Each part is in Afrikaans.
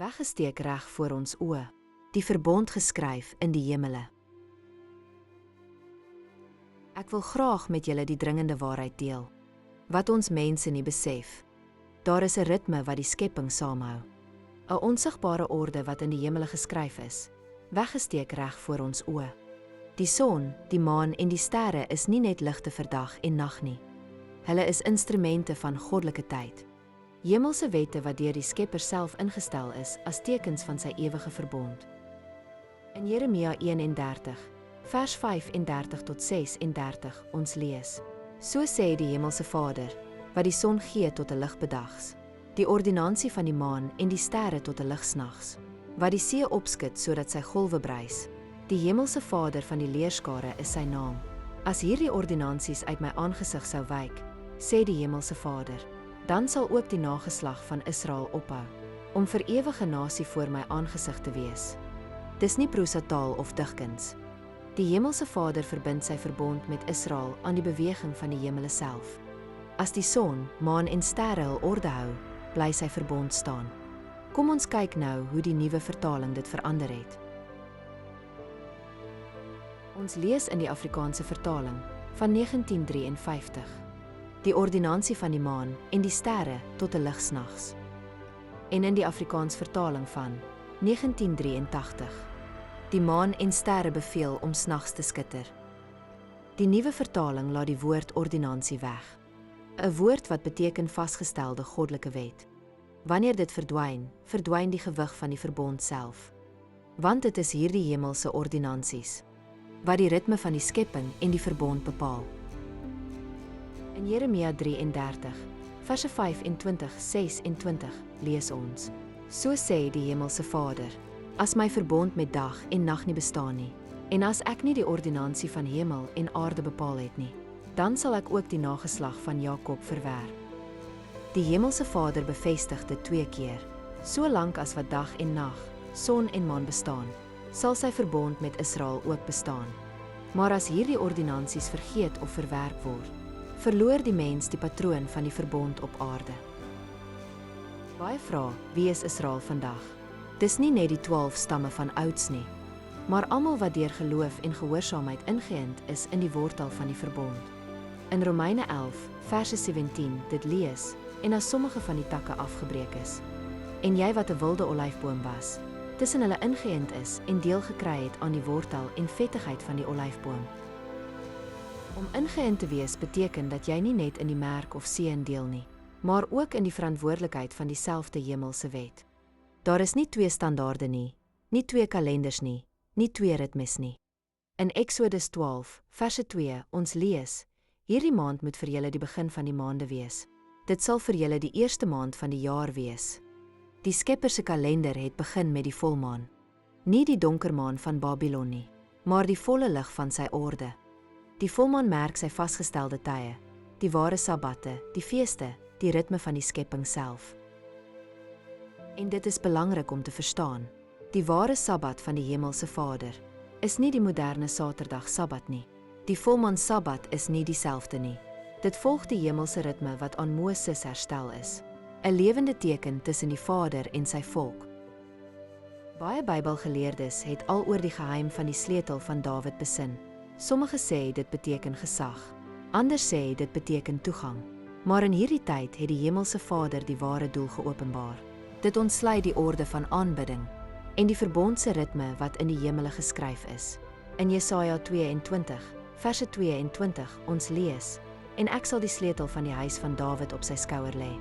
weggesteek reg voor ons oë, die verbond geskryf in die hemele. Ek wil graag met julle die dringende waarheid deel, wat ons mense nie besef. Daar is 'n ritme wat die skepping saamhou, 'n onsigbare orde wat in die hemele geskryf is, weggesteek reg voor ons oë. Die son, die maan en die sterre is nie net ligte vir dag en nag nie. Hulle is instrumente van goddelike tyd. Hemelse wette wat deur die Skepper self ingestel is as tekens van sy ewige verbond. In Jeremia 31, vers 35 tot 36 ons lees: So sê die Hemelse Vader, wat die son gee tot 'n lig bedags, die ordinansie van die maan en die sterre tot 'n lig snags, wat die see opskud sodat sy golwe bruis. Die Hemelse Vader van die leerskare is sy naam. As hierdie ordinansies uit my aangesig sou wyk, sê die Hemelse Vader, dan sal ook die nageslag van Israel ophou, om vir ewige nasie voor my aangesig te wees. Dis nie prosataal of digkuns. Die Hemelse Vader verbind sy verbond met Israel aan die beweging van die hemele self. As die son, maan en sterre hul orde hou, bly sy verbond staan. Kom ons kyk nou hoe die nuwe vertaling dit verander het. Ons lees in die Afrikaanse vertaling van 1953. Die ordinansie van die maan en die sterre tot 'n lig snags. En in die Afrikaans vertaling van 1983. Die maan en sterre beveel om snags te skitter. Die nuwe vertaling laat die woord ordinansie weg. 'n Woord wat beteken vasgestelde goddelike wet. Wanneer dit verdwyn, verdwyn die gewig van die verbond self. Want dit is hierdie hemelse ordinansies wat die ritme van die skepping en die verbond bepaal. In Jeremia 33, verse 25-26 lees ons: So sê die Hemelse Vader, as my verbond met dag en nag nie bestaan nie, en as ek nie die ordinansie van hemel en aarde bepaal het nie, dan sal ek ook die nageslag van Jakob verwerp. Die Hemelse Vader bevestig dit 2 keer, so lank as wat dag en nag, son en maan bestaan, sal sy verbond met Israel ook bestaan. Maar as hierdie ordinansies vergeet of verwerp word, verloor die mens die patroon van die verbond op aarde. Baie vra, wie is Israel vandag? Dis nie net die 12 stamme van ouds nie, maar almal wat deur geloof en gehoorsaamheid ingeënt is in die wortel van die verbond. In Romeine 11, verse 17 dit lees, en as sommige van die takke afgebreek is, en jy wat 'n wilde olyfboom was, tussen hulle ingeënt is en deel gekry het aan die wortel en vettigheid van die olyfboom. Om ingeënt te wees beteken dat jy nie net in die merk of seën deel nie, maar ook in die verantwoordelikheid van dieselfde hemelse wet. Daar is nie 2 standaarde nie, nie 2 kalenders nie, nie 2 ritmes nie. In Exodus 12, verse 2, ons lees: Hierdie maand moet vir julle die begin van die maande wees. Dit sal vir julle die eerste maand van die jaar wees. Die Skepper se kalender het begin met die volmaan. Nie die donker maan van Babylon nie, maar die volle lig van sy orde. Die volmaan merk sy vasgestelde tye, die ware sabbatte, die feeste, die ritme van die skepping self. En dit is belangrik om te verstaan, die ware sabbat van die Hemelse Vader is nie die moderne Saterdag sabbat nie. Die volmaan sabbat is nie dieselfde nie. Dit volg die hemelse ritme wat aan Moses herstel is, 'n lewende teken tussen die Vader en sy volk. Baie Bybelgeleerdes het al oor die geheim van die sleutel van Dawid besin. Sommige sê dit beteken gesag, ander sê dit beteken toegang. Maar in hierdie tyd het die Hemelse Vader die ware doel geopenbaar. Dit ontsluit die orde van aanbidding en die verbondse ritme wat in die hemele geskryf is. In Jesaja 22, verse 22 ons lees: En ek sal die sleutel van die huis van Dawid op sy skouer lê.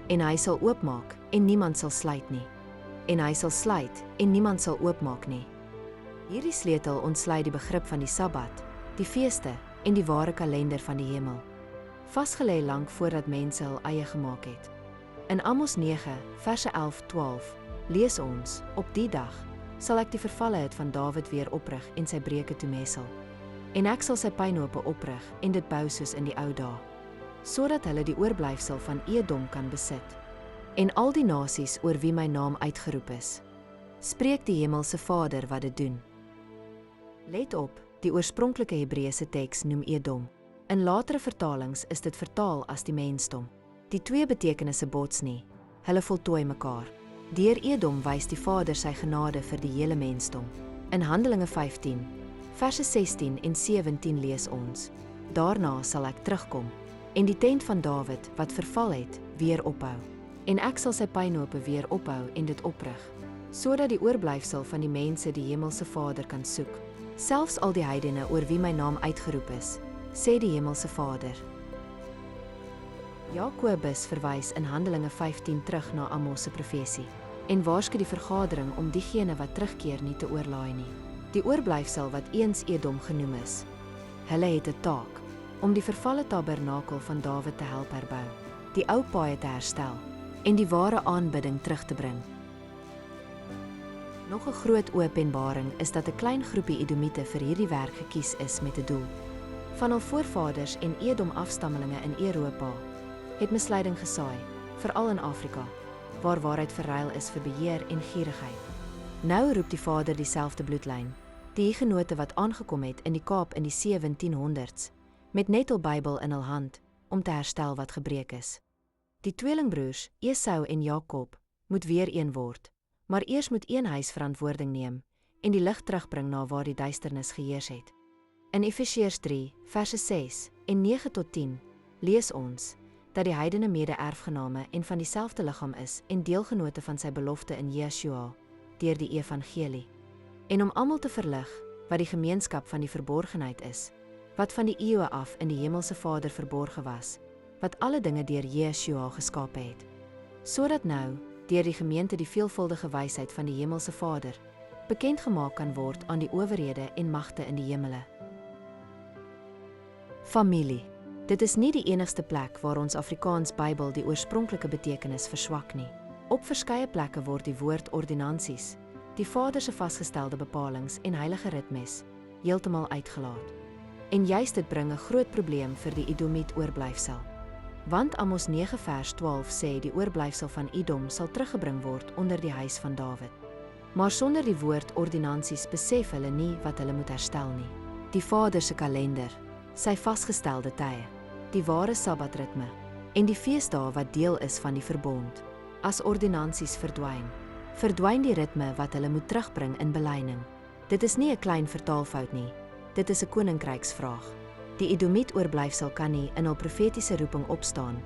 En hy sal oopmaak en niemand sal sluit nie. En hy sal sluit en niemand sal oopmaak nie. Hierdie sleutel ontsluit die begrip van die Sabbat, die feeste en die ware kalender van die hemel. Vasgelê lank voordat mense hul eie gemaak het. In Amos 9, verse 11-12 lees ons: Op die dag sal ek die vervalleheid van Dawid weer oprig en sy breuke toemessel. En ek sal sy pynhope oprig en dit bou soos in die ou dae, sodat hulle die oorblyfsel van Edom kan besit. En al die nasies oor wie my naam uitgeroep is, spreek die Hemelse Vader wat dit doen. Let op, die oorspronklike Hebreëse teks noem Edom. In latere vertalings is dit vertaal as die mensdom. Die twee betekenisse bots nie, hulle voltooi mekaar. Deur Edom wys die Vader sy genade vir die hele mensdom. In Handelinge 15, verse 16 en 17 lees ons: Daarna sal ek terugkom en die tent van Dawid wat verval het, weer ophou. En ek sal sy pynhope weer ophou en dit oprig, sodat die oorblyfsel van die mense die Hemelse Vader kan soek. Selfs al die heidene oor wie my naam uitgeroep is, sê die Hemelse Vader. Jakobus verwys in Handelinge 15 terug na Amos se profesie en waarsku die vergadering om diegene wat terugkeer nie te oorlaai nie. Die oorblyfsel wat eens Edom genoem is. Hulle het 'n taak om die vervalle tabernakel van Dawid te help herbou, die ou paaie te herstel en die ware aanbidding terug te bring. Nog 'n groot openbaring is dat 'n klein groepie Edomite vir hierdie werk gekies is met 'n doel. Van hul voorvaders en Edom afstammelinge in Europa het misleiding gesaai, veral in Afrika, waar waarheid verruil is vir beheer en gierigheid. Nou roep die Vader dieselfde bloedlyn, die Hugenote wat aangekom het in die Kaap in die 1700s, met net hul Bybel in hul hand, om te herstel wat gebreek is. Die tweelingbroers, Esau en Jakob, moet weer een word, maar eers moet een huis verantwoording neem en die lig terugbring na waar die duisternis geheers het. In Efesiërs 3, verse 6 en 9 tot 10, lees ons dat die heidene mede-erfgename en van dieselfde liggaam is en deelgenote van sy belofte in Yeshua, deur die evangelie. En om almal te verlig wat die gemeenskap van die verborgenheid is, wat van die eeue af in die Hemelse Vader verborge was, wat alle dinge deur Yeshua geskape het, sodat nou, deur die gemeente die veelvuldige wysheid van die Hemelse Vader, bekend gemaak kan word aan die owerhede en magte in die hemele. Familie. Dit is nie die enigste plek waar ons Afrikaans Bybel die oorspronklike betekenis verswak nie. Op verskeie plekke word die woord ordinansies, die Vader se vasgestelde bepalings en heilige ritmes, heeltemal uitgelaat. En juist dit bring 'n groot probleem vir die Edomiet oorblyfsel. Want Amos 9 vers 12 sê die oorblyfsel van Edom sal teruggebring word onder die huis van Dawid. Maar sonder die woord ordinansies besef hulle nie wat hulle moet herstel nie. Die Vader se kalender, sy vasgestelde tye, die ware sabbatritme en die feesdae wat deel is van die verbond. As ordinansies verdwyn die ritme wat hulle moet terugbring in belyning. Dit is nie 'n klein vertaalfout nie, dit is 'n koninkryksvraag. Die Edomiet oorblyfsel kan nie in hul profetiese roeping opstaan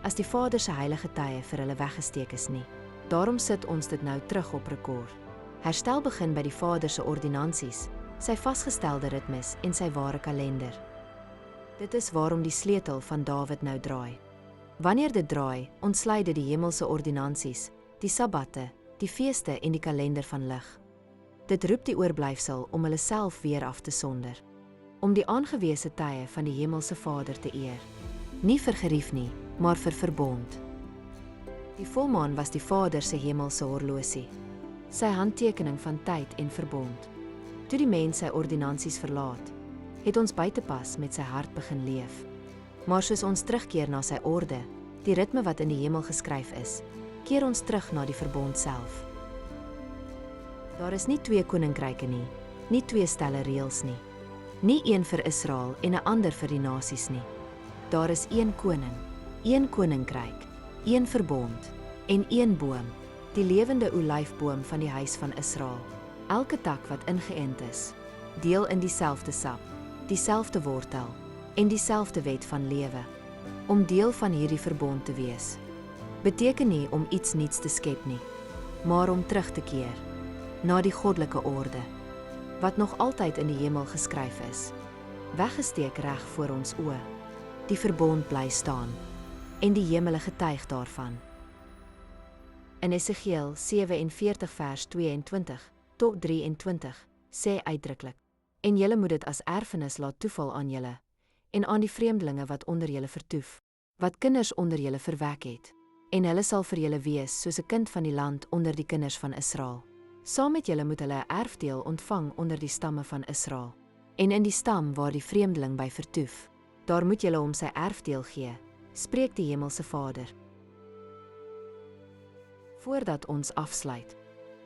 as die Vader se heilige tye vir hulle weggesteek is nie. Daarom sit ons dit nou terug op rekord. Herstel begin by die Vader se ordinansies, sy vasgestelde ritmes en sy ware kalender. Dit is waarom die sleutel van Dawid nou draai. Wanneer dit draai, ontsluit dit die hemelse ordinansies, die sabbatte, die feeste en die kalender van lig. Dit roep die oorblyfsel om hulle self weer af te sonder, om die aangewese tye van die Hemelse Vader te eer. Nie vir gerief nie, maar vir verbond. Die volmaan was die Vader se hemelse horlosie, sy handtekening van tyd en verbond. Toe die mens sy ordinansies verlaat, het ons buitepas met sy hart begin leef. Maar soos ons terugkeer na sy orde, die ritme wat in die hemel geskryf is, keer ons terug na die verbond self. Daar is nie twee koninkryke nie, nie twee stelle reëls nie. Nie een vir Israel en 'n ander vir die nasies nie. Daar is een koning, een koninkryk, een verbond en een boom, die lewende olyfboom van die huis van Israel. Elke tak wat ingeënt is, deel in dieselfde sap, dieselfde wortel en dieselfde wet van lewe. Om deel van hierdie verbond te wees, beteken nie om iets nuuts te skep nie, maar om terug te keer na die goddelike orde, wat nog altyd in die hemel geskryf is, weggesteek reg voor ons oë. Die verbond bly staan, en die hemele getuig daarvan. In Esegiel 47 vers 22 tot 23 sê uitdruklik: En julle moet dit as erfenis laat toeval aan julle, en aan die vreemdelinge wat onder julle vertoef, wat kinders onder julle verwek het, en hulle sal vir julle wees soos 'n kind van die land onder die kinders van Israel. Saam met julle moet hulle 'n erfdeel ontvang onder die stamme van Israel, en in die stam waar die vreemdeling by vertoef, daar moet julle hom sy erfdeel gee, spreek die Hemelse Vader. Voordat ons afsluit,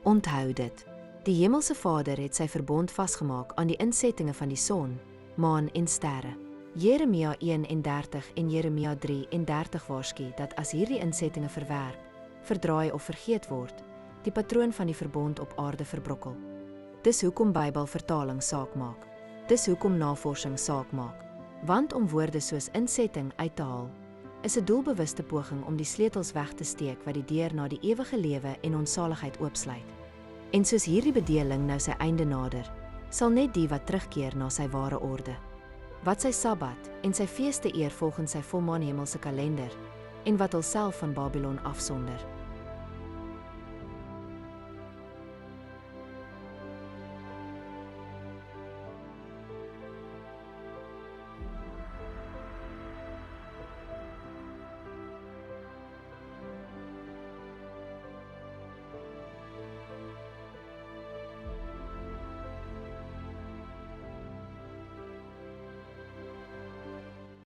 onthou dit. Die Hemelse Vader het sy verbond vasgemaak aan die insettinge van die son, maan en sterre. Jeremia 31 en Jeremia 33 waarsku dat as hierdie insettinge verwerp, verdraai of vergeet word, die patroon van die verbond op aarde verbrokkel. Dis hoekom Bybelvertaling saak maak. Dis hoekom navorsing saak maak. Want om woorde soos insetting uit te haal, is 'n doelbewuste poging om die sleutels weg te steek wat die deur na die ewige lewe en onsaligheid oopsluit. En soos hierdie bedeling nou sy einde nader, sal net die wat terugkeer na sy ware orde, wat sy Sabbat en sy feeste eer volgens sy volmaan hemelse kalender, en wat hulself van Babylon afsonder,